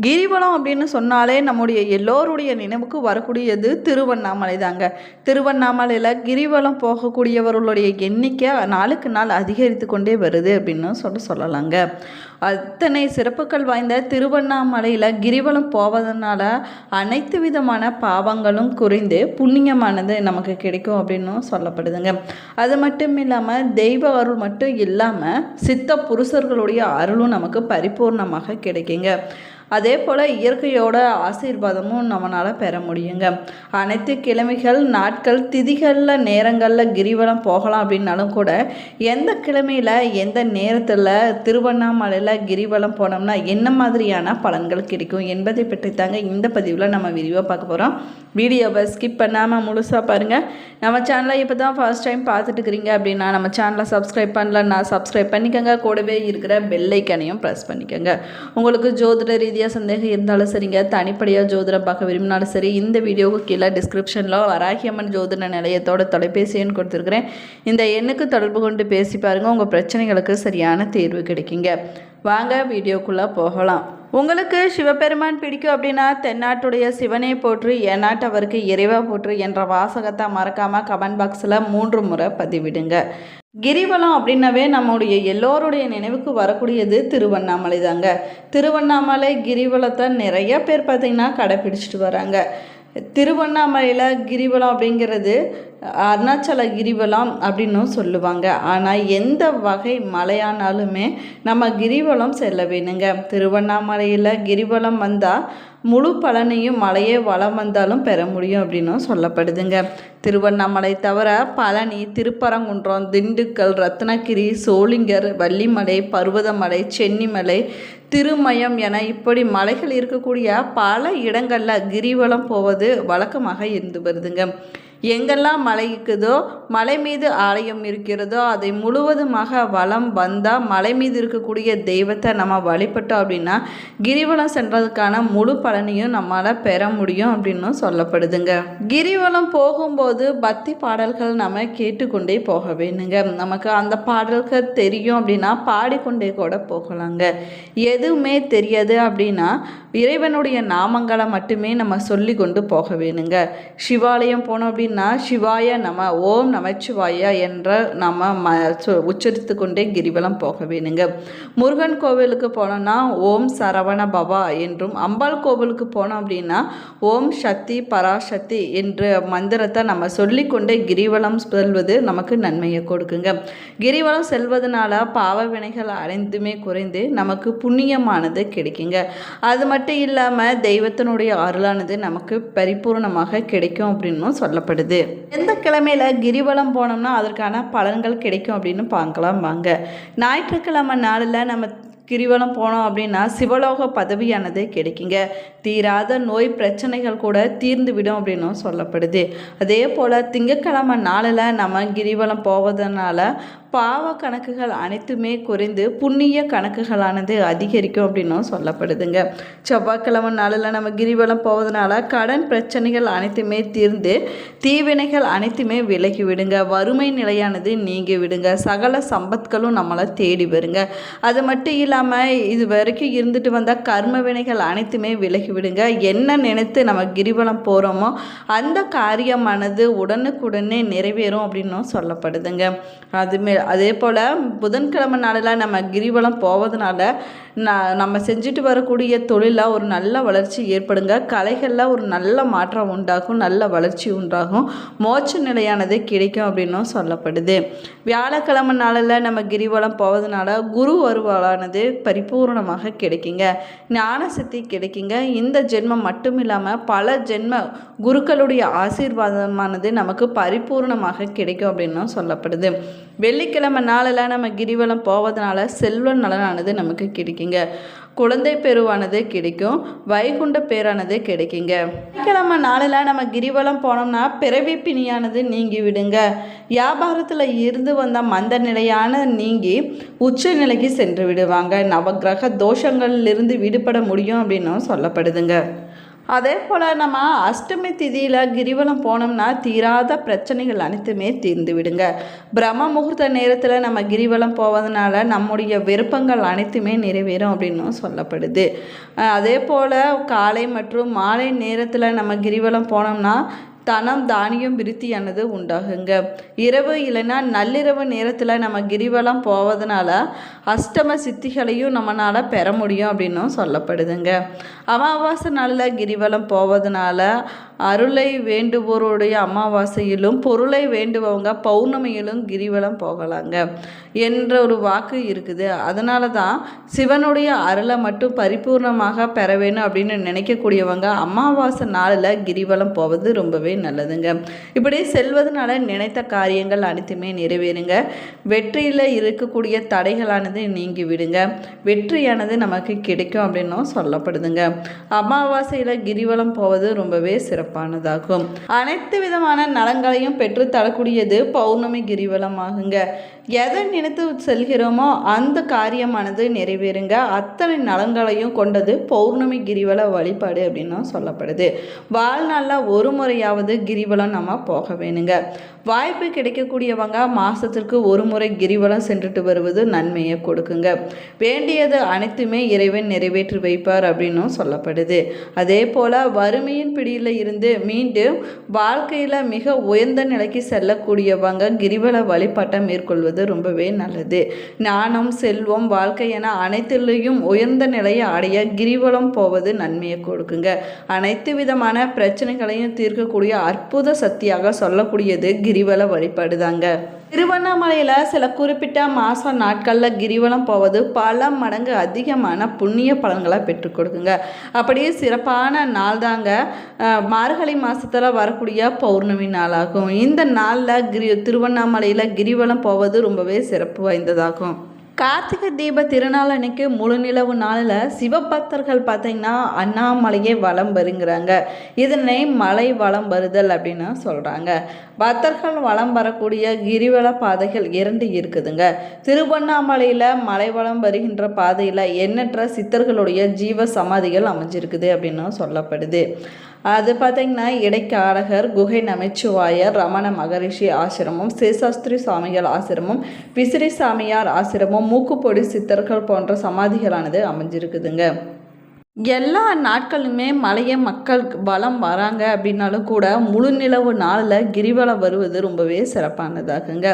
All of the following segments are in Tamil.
கிரிவலம் அப்படின்னு சொன்னாலே நம்முடைய எல்லோருடைய நினைவுக்கு வரக்கூடியது திருவண்ணாமலை தாங்க. திருவண்ணாமலையில் கிரிவலம் போகக்கூடியவர்களுடைய எண்ணிக்கை நாளுக்கு நாள் அதிகரித்து கொண்டே வருது அப்படின்னு சொல்லலாங்க. அத்தனை சிறப்புகள் வாய்ந்த திருவண்ணாமலையில் கிரிவலம் போவதனால அனைத்து விதமான பாவங்களும் குறைந்து புண்ணியமானது நமக்கு கிடைக்கும் அப்படின்னு சொல்லப்படுதுங்க. அது மட்டும் இல்லாமல் தெய்வ அருள் மட்டும் இல்லாமல் சித்த புருஷர்களுடைய அருளும் நமக்கு பரிபூர்ணமாக கிடைக்குங்க. அதே போல் இயற்கையோட ஆசீர்வாதமும் நம்மளால் பெற முடியுங்க. அனைத்து கிழமைகள் நாட்கள் திதிகளில் நேரங்களில் கிரிவலம் போகலாம் அப்படின்னாலும் கூட எந்த கிழமையில் எந்த நேரத்தில் திருவண்ணாமலையில் கிரிவலம் போனோம்னா என்ன மாதிரியான பலன்கள் கிடைக்கும் என்பதை பற்றி தாங்க இந்த பதிவில் நம்ம விரிவாக பார்க்க போகிறோம். வீடியோவை ஸ்கிப் பண்ணாமல் முழுசாக பாருங்கள். நம்ம சேனலை இப்போ தான் ஃபர்ஸ்ட் டைம் பார்த்துட்டு இருக்கிறீங்க அப்படின்னா நம்ம சேனலை சப்ஸ்கிரைப் பண்ணலன்னா சப்ஸ்கிரைப் பண்ணிக்கோங்க. கூடவே இருக்கிற பெல் ஐக்கனையும் ப்ரெஸ் பண்ணிக்கோங்க. உங்களுக்கு ஜோதிட ரீதியாக சந்தேகம் இருந்தாலும் சரிங்க, தனிப்படையாக ஜோதிடம் பார்க்க விரும்பினாலும் சரி, இந்த வீடியோவுக்கு கீழே டிஸ்கிரிப்ஷனில் வராகியம்மன் ஜோதிட நிலையத்தோட தொலைபேசி எண் கொடுத்துருக்குறேன். இந்த எண்ணுக்கு தொடர்பு கொண்டு பேசி பாருங்கள். உங்கள் பிரச்சனைகளுக்கு சரியான தீர்வு கிடைக்குங்க. வாங்க வீடியோக்குள்ளே போகலாம். உங்களுக்கு சிவபெருமான் பிடிக்கும் அப்படின்னா தென்னாட்டுடைய சிவனை போற்று, எந்நாட்டவருக்கு இறைவா போற்று என்ற வாசகத்தை மறக்காமல் கமெண்ட் பாக்ஸில் 3 முறை பதிவிடுங்க. கிரிவலம் அப்படின்னாவே நம்முடைய எல்லோருடைய நினைவுக்கு வரக்கூடியது திருவண்ணாமலை தாங்க. திருவண்ணாமலை கிரிவலத்தை நிறைய பேர் பார்த்திங்கன்னா கடைப்பிடிச்சிட்டு வராங்க. திருவண்ணாமலையில் கிரிவலம் அப்படிங்கிறது அருணாச்சல கிரிவலம் அப்படின்னும் சொல்லுவாங்க. ஆனால் எந்த வகை மலையானாலுமே நம்ம கிரிவலம் செல்ல வேணுங்க. திருவண்ணாமலையில் கிரிவலம் வந்தால் முழு பலனையும் மலையே வளம் வந்தாலும் பெற முடியும் அப்படின்னும் சொல்லப்படுதுங்க. திருவண்ணாமலை தவிர பழனி, திருப்பரங்குன்றம், திண்டுக்கல், ரத்னகிரி, சோளிங்கர், வள்ளிமலை, பர்வதமலை, சென்னிமலை, திருமயம் என இப்படி மலைகள் இருக்கக்கூடிய பல இடங்களில் கிரிவலம் போவது வழக்கமாக இருந்து வருதுங்க. எங்கெல்லாம் மலை இருக்குதோ, மலை மீது ஆலயம் இருக்கிறதோ அதை முழுவதுமாக வலம் வந்தால் மலை மீது இருக்கக்கூடிய தெய்வத்தை நம்ம வழிபட்டோம் அப்படின்னா கிரிவலம் சென்றதுக்கான முழு பலனையும் நம்மளால் பெற முடியும் அப்படின்னு சொல்லப்படுதுங்க. கிரிவலம் போகும்போது பக்தி பாடல்கள் நம்ம கேட்டுக்கொண்டே போக வேணுங்க. நமக்கு அந்த பாடல்கள் தெரியும் அப்படின்னா பாடிக்கொண்டே கூட போகலாங்க. எதுவுமே தெரியாது அப்படின்னா இறைவனுடைய நாமங்களை மட்டுமே நம்ம சொல்லி கொண்டு போக வேணுங்க. சிவாலயம் போனோம் அப்படின்னா சிவாய நம, ஓம் நமச்சிவாய என்ற நம்ம உச்சரித்து கொண்டே கிரிவலம் போக வேணுங்க. முருகன் கோவிலுக்கு போனோம்னா ஓம் சரவண பவா என்றும், அம்பாள் கோவிலுக்கு போனோம் அப்படின்னா ஓம் சக்தி பராசக்தி என்ற மந்திரத்தை நம்ம சொல்லிக்கொண்டே கிரிவலம் செல்வது நமக்கு நன்மையை கொடுக்குங்க. கிரிவலம் செல்வதனால பாவ வினைகள் அனைத்துமே குறைந்து நமக்கு புண்ணியமானது கிடைக்குங்க. அது மட்டும் இல்லாமல் தெய்வத்தினுடைய அருளானது நமக்கு பரிபூர்ணமாக கிடைக்கும் அப்படின்னு சொல்லப்படுது. எந்த கிழமையில கிரிவலம் போனோம்னா அதற்கான பலன்கள் கிடைக்கும் அப்படின்னு பார்க்கலாம் வாங்க. ஞாயிற்றுக்கிழமை நாளில் நம்ம கிரிவலம் போனோம் அப்படின்னா சிவலோக பதவியானது கிடைக்குங்க. தீராத நோய் பிரச்சனைகள் கூட தீர்ந்து விடும் அப்படின்னும் சொல்லப்படுது. அதே போல் திங்கட்கிழமை நாளில் நம்ம கிரிவலம் போவதனால பாவ கணக்குகள் அனைத்துமே குறைந்து புண்ணிய கணக்குகளானது அதிகரிக்கும் அப்படின்னும் சொல்லப்படுதுங்க. செவ்வாய்க்கிழமை நாளில் நம்ம கிரிவலம் போவதனால கடன் பிரச்சனைகள் அனைத்துமே தீர்ந்து தீவினைகள் அனைத்துமே விலகி விடுங்க. வறுமை நிலையானது நீங்கி விடுங்க. சகல சம்பத்களும் நம்மளை தேடி வருங்க. அது மட்டும் இல்லாமல் இது வரைக்கும் இருந்துட்டு வந்தால் கர்ம வினைகள் அனைத்துமே விலகி விடுங்க. என்ன நினைத்து நம்ம கிரிவலம் போகிறோமோ அந்த காரியமானது உடனுக்குடனே நிறைவேறும் அப்படின்னும் சொல்லப்படுதுங்க. அதே போல் புதன்கிழமை நாளில் நம்ம கிரிவலம் போவதனால நம்ம செஞ்சுட்டு வரக்கூடிய தொழிலில் ஒரு நல்ல வளர்ச்சி ஏற்படுங்க. கலைகளில் ஒரு நல்ல மாற்றம் உண்டாகும், நல்ல வளர்ச்சி உண்டாகும், மோட்ச நிலையானது கிடைக்கும் அப்படின்னும் சொல்லப்படுது. வியாழக்கிழமை நாளில் நம்ம கிரிவலம் போவதனால குரு வருவாளானது பரிபூர்ணமாக கிடைக்குங்க. ஞான சக்தி கிடைக்குங்க. இந்த ஜென்மம் மட்டும் இல்லாமல் பல ஜென்ம குருக்களுடைய ஆசீர்வாதமானது நமக்கு பரிபூர்ணமாக கிடைக்கும் அப்படின்னும் சொல்லப்படுது. வெள்ளிக்கிழமை நாளில் நம்ம கிரிவலம் போவதனால செல்வ நலனானது நமக்கு கிடைக்குங்க. குழந்தை பேருவானது கிடைக்கும். வைகுண்ட பேரானது கிடைக்குங்க. வெள்ளிக்கிழமை நாளில் நம்ம கிரிவலம் போனோம்னா பிறவி பிணியானது நீங்கி விடுங்க. வியாபாரத்தில் இருந்து வந்த மந்த நிலையான நீங்கி உச்ச நிலைக்கு சென்று விடுவாங்க. நவகிரக தோஷங்களிலிருந்து விடுபட முடியும் அப்படின்னும் சொல்லப்படுதுங்க. அதே போல் நம்ம அஷ்டமி திதியில் கிரிவலம் போனோம்னா தீராத பிரச்சனைகள் அனைத்துமே தீர்ந்து விடுங்க. பிரம்ம முகூர்த்த நேரத்தில் நம்ம கிரிவலம் போவதனால நம்முடைய விருப்பங்கள் அனைத்துமே நிறைவேறும் அப்படின்னு சொல்லப்படுது. அதே போல் காலை மற்றும் மாலை நேரத்தில் நம்ம கிரிவலம் போனோம்னா தனம் தானியம் விருத்தியானது உண்டாகுங்க. இரவு இல்லைன்னா நள்ளிரவு நேரத்தில் நம்ம கிரிவலம் போவதனால அஷ்டம சித்திகளையும் நம்மளால் பெற முடியும் அப்படின்னும் சொல்லப்படுதுங்க. அமாவாசை நாளில் கிரிவலம் போவதனால அருளை வேண்டுவோருடைய அமாவாசையிலும் பொருளை வேண்டுபவங்க பௌர்ணமியிலும் கிரிவலம் போகலாங்க என்ற ஒரு வாக்கு இருக்குது. அதனால தான் சிவனுடைய அருளை மட்டும் பரிபூர்ணமாக பெற வேணும் அப்படின்னு நினைக்கக்கூடியவங்க அமாவாசை நாளில் கிரிவலம் போவது ரொம்பவே நல்லதுங்க. இப்படி செல்வதனால நினைத்த காரியங்கள் அனைத்துமே நிறைவேறுங்க. வெற்றியில் இருக்கக்கூடிய தடைகளானது நீங்கி விடுங்க. வெற்றியானது நமக்கு கிடைக்கும் அப்படின்னும் சொல்லப்படுதுங்க. அமாவாசையில் கிரிவலம் போவது ரொம்பவே சிறப்பானதாகும். அனைத்து விதமான நலன்களையும் பெற்று தரக்கூடியது பௌர்ணமி கிரிவலம் ஆகுங்க. எதை நினைத்து செல்கிறோமோ அந்த காரியமானது நிறைவேறுங்க. அத்தனை நலன்களையும் கொண்டது பௌர்ணமி கிரிவல வழிபாடு அப்படின்னு சொல்லப்படுது. வாழ்நாளில் ஒரு முறையாவது கிரிவலம் நம்ம போக வேணுங்க. வாய்ப்பு கிடைக்கக்கூடியவங்க மாதத்திற்கு ஒரு முறை கிரிவலம் சென்றுட்டு வருவது நன்மையை கொடுக்குங்க. வேண்டியது அனைத்துமே இறைவன் நிறைவேற்றி வைப்பார் அப்படின்னும் சொல்லப்படுது. அதே போல் வறுமையின் பிடியில் இருந்து மீண்டும் வாழ்க்கையில் மிக உயர்ந்த நிலைக்கு செல்லக்கூடியவங்க கிரிவல வழிபாட்டை மேற்கொள்வது ரொம்பவே நல்லது. ஞானம், செல்வம், வாழ்க்கை என அனைத்திலையும் உயர்ந்த நிலையை அடைய கிரிவலம் போவது நன்மையை கொடுக்குங்க. அனைத்து விதமான பிரச்சனைகளையும் தீர்க்கக்கூடிய அற்புத சக்தியாக சொல்லக்கூடியது கிரிவல வழிபாடு தாங்க. திருவண்ணாமலையில் சில குறிப்பிட்ட மாத நாட்களில் கிரிவலம் போவது பல மடங்கு அதிகமான புண்ணிய பலன்களை பெற்றுக் கொடுக்குங்க. அப்படியே சிறப்பான நாள் தாங்க மார்கழி மாதத்தில் வரக்கூடிய பௌர்ணமி நாளாகும். இந்த நாளில் திருவண்ணாமலையில் கிரிவலம் போவது ரொம்பவே சிறப்பு வாய்ந்ததாகும். கார்த்திகை தீப திருநாள் அன்னைக்கு முழுநிலவு நாளில் சிவபக்தர்கள் பார்த்திங்கன்னா அண்ணாமலையே வலம் வருங்கிறாங்க. இதனை மலை வலம் வருதல் அப்படின்னு சொல்கிறாங்க. பக்தர்கள் வலம் வரக்கூடிய கிரிவல பாதைகள் 2 இருக்குதுங்க. திருவண்ணாமலையில் மலை வலம் வருகின்ற பாதையில் எண்ணற்ற சித்தர்களுடைய ஜீவ சமாதிகள் அமைஞ்சிருக்குது அப்படின்னு சொல்லப்படுது. அது பார்த்திங்கன்னா இடைக்காடகர், குகை நமச்சிவாயர், ரமண மகரிஷி ஆசிரமம், சேஷாஸ்திரி சுவாமிகள் ஆசிரமம், விசிறி சாமியார் ஆசிரமம், மூக்குப்பொடி சித்தர்கள் போன்ற சமாதிகளானது அமைஞ்சிருக்குதுங்க. எல்லா நாட்களுமே மலையை மக்கள் வலம் வராங்க அப்படின்னாலும் கூட முழு நிலவு நாளில் கிரிவலம் வருவது ரொம்பவே சிறப்பானதாகுங்க.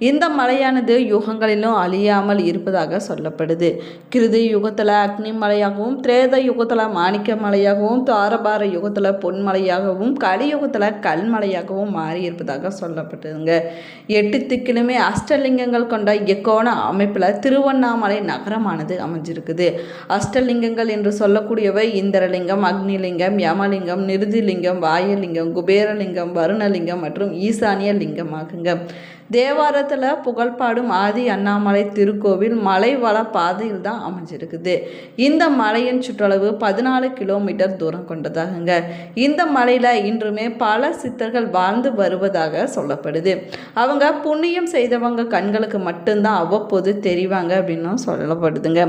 இந்த மலையானது யுகங்களிலும் அழியாமல் இருப்பதாக சொல்லப்படுது. கிருதி யுகத்தில் அக்னி மலையாகவும், திரேத யுகத்தில் மாணிக்க மலையாகவும், தாரபார யுகத்தில் பொன்மலையாகவும், கலியுகத்தில் கல்மலையாகவும் மாறி இருப்பதாக சொல்லப்பட்டதுங்க. 8 திக்கிலுமே அஷ்டலிங்கங்கள் கொண்ட எக்கோண அமைப்பில் திருவண்ணாமலை நகரமானது அமைஞ்சிருக்குது. அஷ்டலிங்கங்கள் என்று சொல்லக்கூடியவை இந்திரலிங்கம், அக்னிலிங்கம், யமலிங்கம், நிருதிலிங்கம், வாயுலிங்கம், குபேரலிங்கம், வருணலிங்கம் மற்றும் ஈசானிய லிங்கம் ஆகுங்க. தேவாரத்தில் புகழ்பாடும் ஆதி அண்ணாமலை திருக்கோவில் மலை வள பாதையில் தான் அமைஞ்சிருக்குது. இந்த மலையின் சுற்றளவு 14 கிலோமீட்டர் தூரம் கொண்டதாகுங்க. இந்த மலையில் இன்றுமே பல சித்தர்கள் வாழ்ந்து வருவதாக சொல்லப்படுது. அவங்க புண்ணியம் செய்தவங்க கண்களுக்கு மட்டும்தான் அவ்வப்போது தெரிவாங்க அப்படின்னும் சொல்லப்படுதுங்க.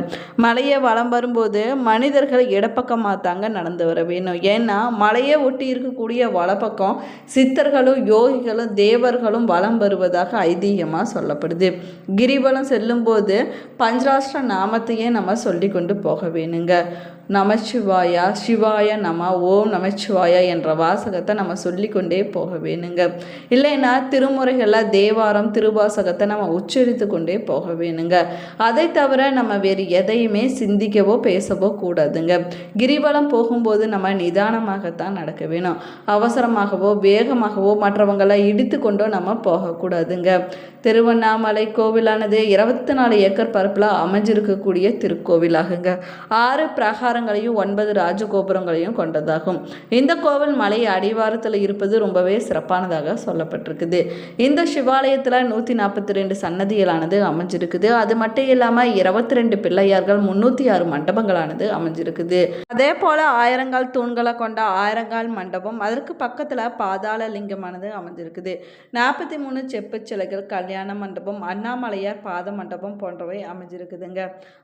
மலையை வலம் வரும்போது மனிதர்கள் இடப்பக்கமாக தாங்க நடந்து வர வேணும். ஏன்னா மலையை ஒட்டி இருக்கக்கூடிய வலப்பக்கம் சித்தர்களும் யோகிகளும் தேவர்களும் வலம் வருவதாக ஐதீகமாக சொல்லப்படுது. கிரிவலம் செல்லும்போது பஞ்சராஷ்டிர நாமத்தையே நம்ம சொல்லி கொண்டு போக வேணுங்க. நமச்சிவாயா, சிவாய நம, ஓம் நமச்சிவாயா என்ற வாசகத்தை நம்ம சொல்லிக்கொண்டே போக வேணுங்க. இல்லைன்னா திருமுறைகளில் தேவாரம், திருவாசகத்தை நம்ம உச்சரித்து கொண்டே போக வேணுங்க. அதை தவிர நம்ம வேறு எதையுமே சிந்திக்கவோ பேசவோ கூடாதுங்க. கிரிவலம் போகும்போது நம்ம நிதானமாகத்தான் நடக்க வேணும். அவசரமாகவோ வேகமாகவோ மற்றவங்களை இடித்து கொண்டோ நம்ம போகக்கூடாதுங்க. திருவண்ணாமலை கோவிலானது 24 ஏக்கர் பரப்பில் அமைஞ்சிருக்கக்கூடிய திருக்கோவிலாகுங்க. 6 பிரகாரங்களையும் 9 ராஜகோபுரங்களையும் கொண்டதாகும். இந்த கோவில் மலை அடிவாரத்தில் இருப்பது ரொம்பவே சிறப்பானதாக சொல்லப்பட்டிருக்குது. இந்த சிவாலயத்தில் 142 சன்னதிகளானது அமைஞ்சிருக்குது. அது மட்டும் இல்லாமல் 22 பிள்ளையார்கள், 306 மண்டபங்களானது அமைஞ்சிருக்குது. அதே போல 1000 தூண்களை கொண்ட 1000 மண்டபம், அதற்கு பக்கத்தில் பாதாள லிங்கமானது அமைஞ்சிருக்குது. 43 செப்பு சிலைகள், கல்யாண மண்டபம், அண்ணாமலையார் பாத மண்டபம் போன்றவை அமைஞ்சிருக்குதுங்க.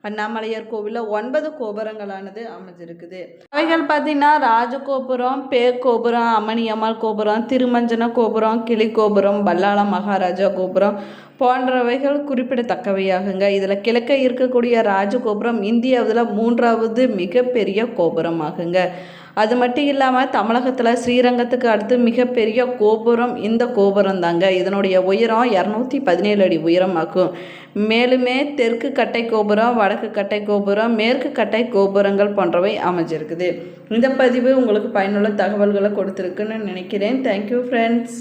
அண்ணாமலையார் கோவிலில் 9 கோபுரங்களானது அமைஞ்சிருக்குது. அவைகள் பார்த்தீங்கன்னா ராஜகோபுரம், பேர்கோபுரம், அம்மணியம்மாள் கோபுரம், திருமஞ்சன கோபுரம், கிளி கோபுரம், பல்லாள மகாராஜா கோபுரம் போன்றவைகள் குறிப்பிடத்தக்கவையாகுங்க. இதில் கிழக்க இருக்கக்கூடிய ராஜகோபுரம் இந்தியாவில் 3வது மிகப்பெரிய கோபுரமாகுங்க. அது மட்டும் இல்லாமல் தமிழகத்தில் ஸ்ரீரங்கத்துக்கு அடுத்து மிகப்பெரிய கோபுரம் இந்த கோபுரம் தாங்க. இதனுடைய உயரம் 217 அடி உயரமாகும். மேலுமே தெற்கு கட்டை கோபுரம், வடக்கு கட்டை கோபுரம், மேற்கு கட்டை கோபுரங்கள் போன்றவை அமைஞ்சிருக்குது. இந்த பதிவு உங்களுக்கு பயனுள்ள தகவல்களை கொடுத்துருக்குன்னு நினைக்கிறேன். Thank you friends.